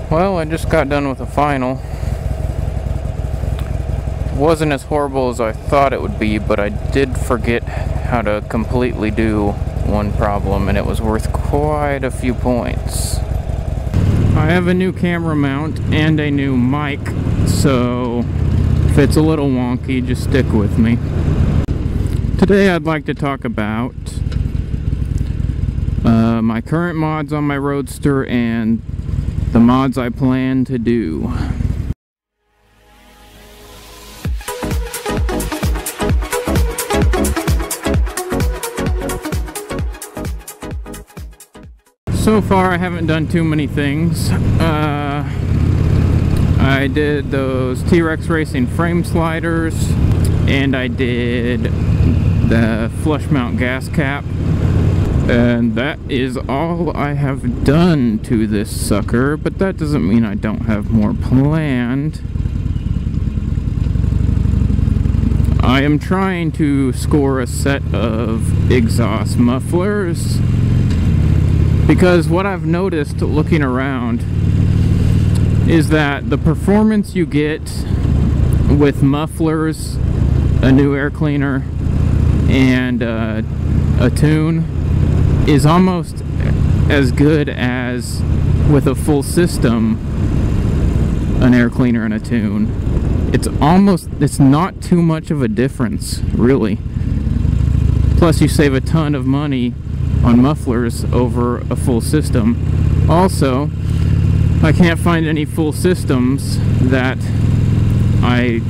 Well, I just got done with a final. It wasn't as horrible as I thought it would be, but I did forget how to completely do one problem, and it was worth quite a few points. I have a new camera mount and a new mic, so if it's a little wonky, just stick with me. Today I'd like to talk about my current mods on my Roadster and the mods I plan to do. So far I haven't done too many things. I did those T-Rex Racing frame sliders, and I did the flush mount gas cap. And that is all I have done to this sucker, but that doesn't mean I don't have more planned. I am trying to score a set of exhaust mufflers, because what I've noticed looking around is that the performance you get with mufflers, a new air cleaner, and a tune is almost as good as with a full system, an air cleaner and a tune. It's not too much of a difference, really. Plus you save a ton of money on mufflers over a full system. Also, I can't find any full systems that I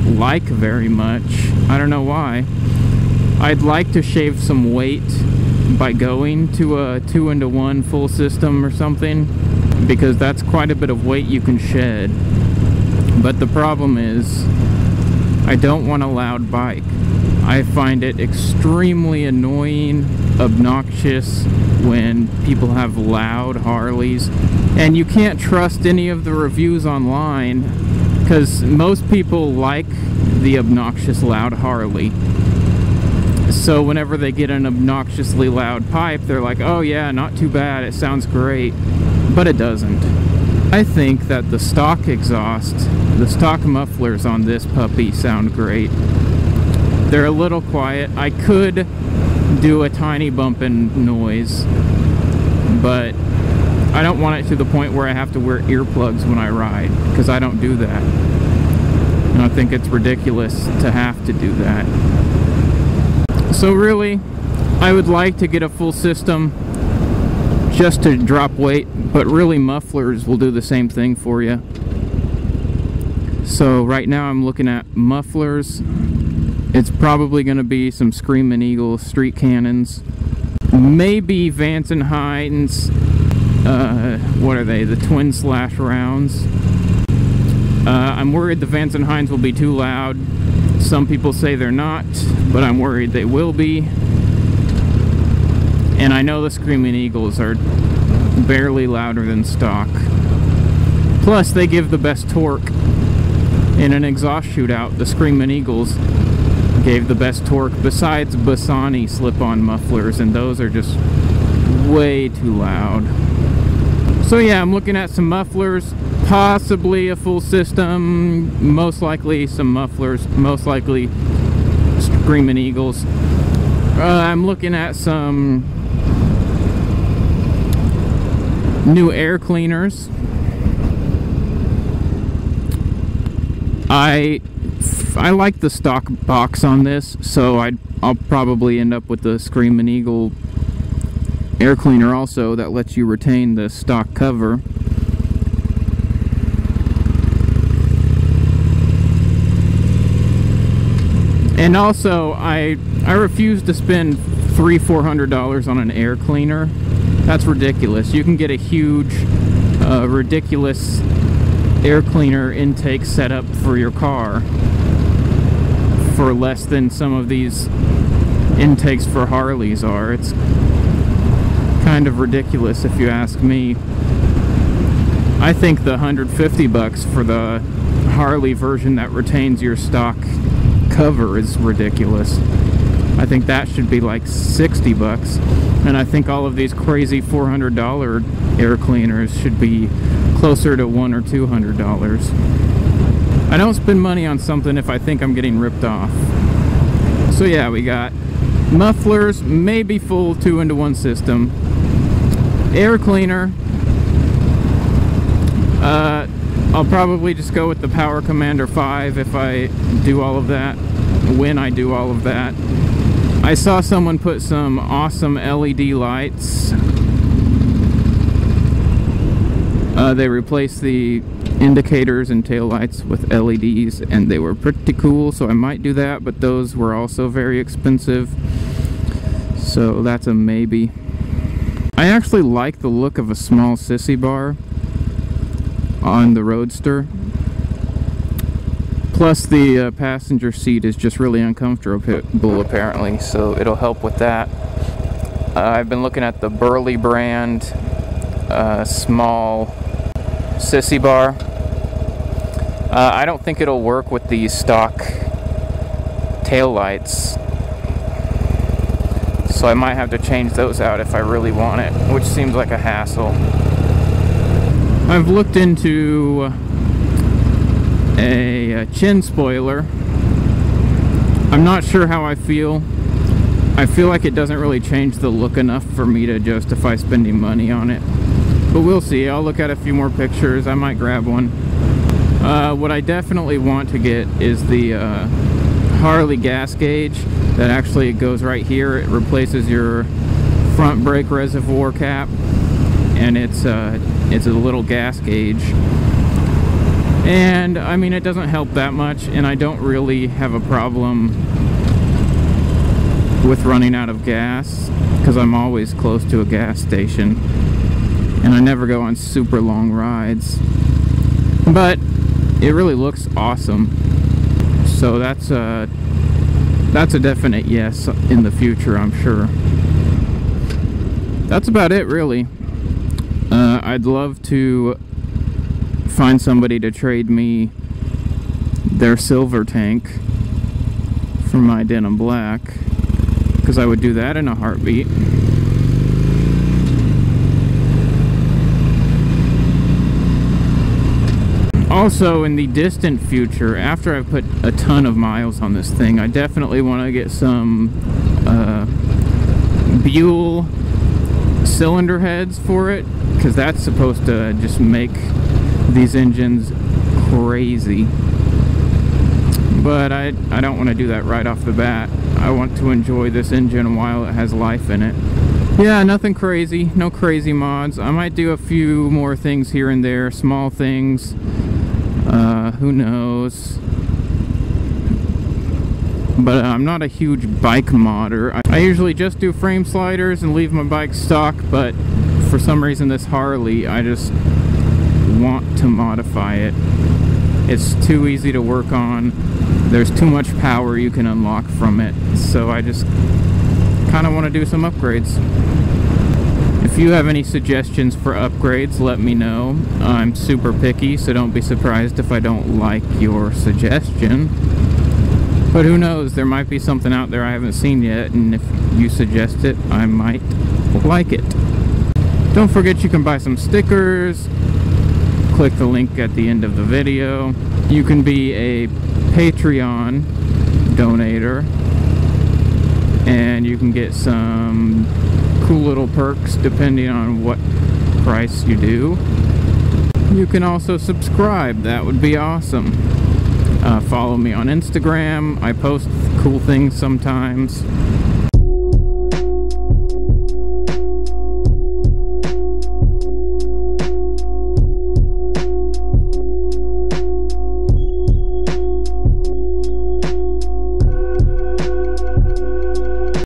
like very much. I don't know why. I'd like to shave some weight by going to a 2-into-1 full system or something, because that's quite a bit of weight you can shed. But the problem is, I don't want a loud bike. I find it extremely annoying, obnoxious when people have loud Harleys, and you can't trust any of the reviews online because most people like the obnoxious loud Harley. So whenever they get an obnoxiously loud pipe, they're like, oh yeah, not too bad, it sounds great. But it doesn't. I think that the stock exhaust, the stock mufflers on this puppy sound great. They're a little quiet. I could do a tiny bumping noise, but I don't want it to the point where I have to wear earplugs when I ride, because I don't do that. And I think it's ridiculous to have to do that. So really, I would like to get a full system just to drop weight, but really mufflers will do the same thing for you. So right now I'm looking at mufflers. It's probably going to be some Screaming Eagle street cannons. Maybe Vance and Hines, what are they, the twin slash rounds. I'm worried the Vance and Hines will be too loud. Some people say they're not, but I'm worried they will be. And I know the Screaming Eagles are barely louder than stock. Plus, they give the best torque. In an exhaust shootout, the Screaming Eagles gave the best torque besides Bassani slip-on mufflers, and those are just way too loud. So yeah, I'm looking at some mufflers, possibly a full system, most likely some mufflers, most likely Screaming Eagles. I'm looking at some new air cleaners. I like the stock box on this, so I'll probably end up with the Screaming Eagle air cleaner also that lets you retain the stock cover. And also, I refuse to spend $300–400 on an air cleaner. That's ridiculous. You can get a huge, ridiculous air cleaner intake setup for your car for less than some of these intakes for Harleys are. It's kind of ridiculous if you ask me. I think the $150 for the Harley version that retains your stock cover is ridiculous. I think that should be like $60, and I think all of these crazy $400 air cleaners should be closer to $100 or $200. I don't spend money on something if I think I'm getting ripped off. So yeah, we got mufflers, maybe full 2-into-1 system, air cleaner. I'll probably just go with the Power Commander 5 if I do all of that, when I do all of that. I saw someone put some awesome LED lights. They replaced the indicators and taillights with LEDs, and they were pretty cool, so I might do that, but those were also very expensive, so that's a maybe. I actually like the look of a small sissy bar on the Roadster. Plus the passenger seat is just really uncomfortable apparently, so it'll help with that. I've been looking at the Burley brand small sissy bar. I don't think it'll work with the stock taillights, so I might have to change those out if I really want it, which seems like a hassle. I've looked into a chin spoiler. I'm not sure how I feel. I feel like it doesn't really change the look enough for me to justify spending money on it. But we'll see. I'll look at a few more pictures. I might grab one. What I definitely want to get is the Harley gas gauge that actually goes right here. It replaces your front brake reservoir cap, and it's a little gas gauge. And I mean, it doesn't help that much, and I don't really have a problem with running out of gas because I'm always close to a gas station, and I never go on super long rides. But it really looks awesome, so that's a definite yes in the future, I'm sure. That's about it, really. I'd love to find somebody to trade me their silver tank for my denim black, because I would do that in a heartbeat. Also, in the distant future, after I've put a ton of miles on this thing, I definitely want to get some Buell cylinder heads for it, because that's supposed to just make these engines crazy. But I don't want to do that right off the bat. I want to enjoy this engine while it has life in it. Yeah, nothing crazy, no crazy mods. I might do a few more things here and there, small things. Who knows? But I'm not a huge bike modder. I usually just do frame sliders and leave my bike stock, but for some reason this Harley, I just want to modify it. It's too easy to work on. There's too much power you can unlock from it, so I just kind of want to do some upgrades. If you have any suggestions for upgrades, let me know. I'm super picky, so don't be surprised if I don't like your suggestion. But who knows, there might be something out there I haven't seen yet, and if you suggest it, I might like it. Don't forget you can buy some stickers. Click the link at the end of the video. You can be a Patreon donator, and you can get some cool little perks depending on what price you do. You can also subscribe. That would be awesome. Follow me on Instagram. I post cool things sometimes.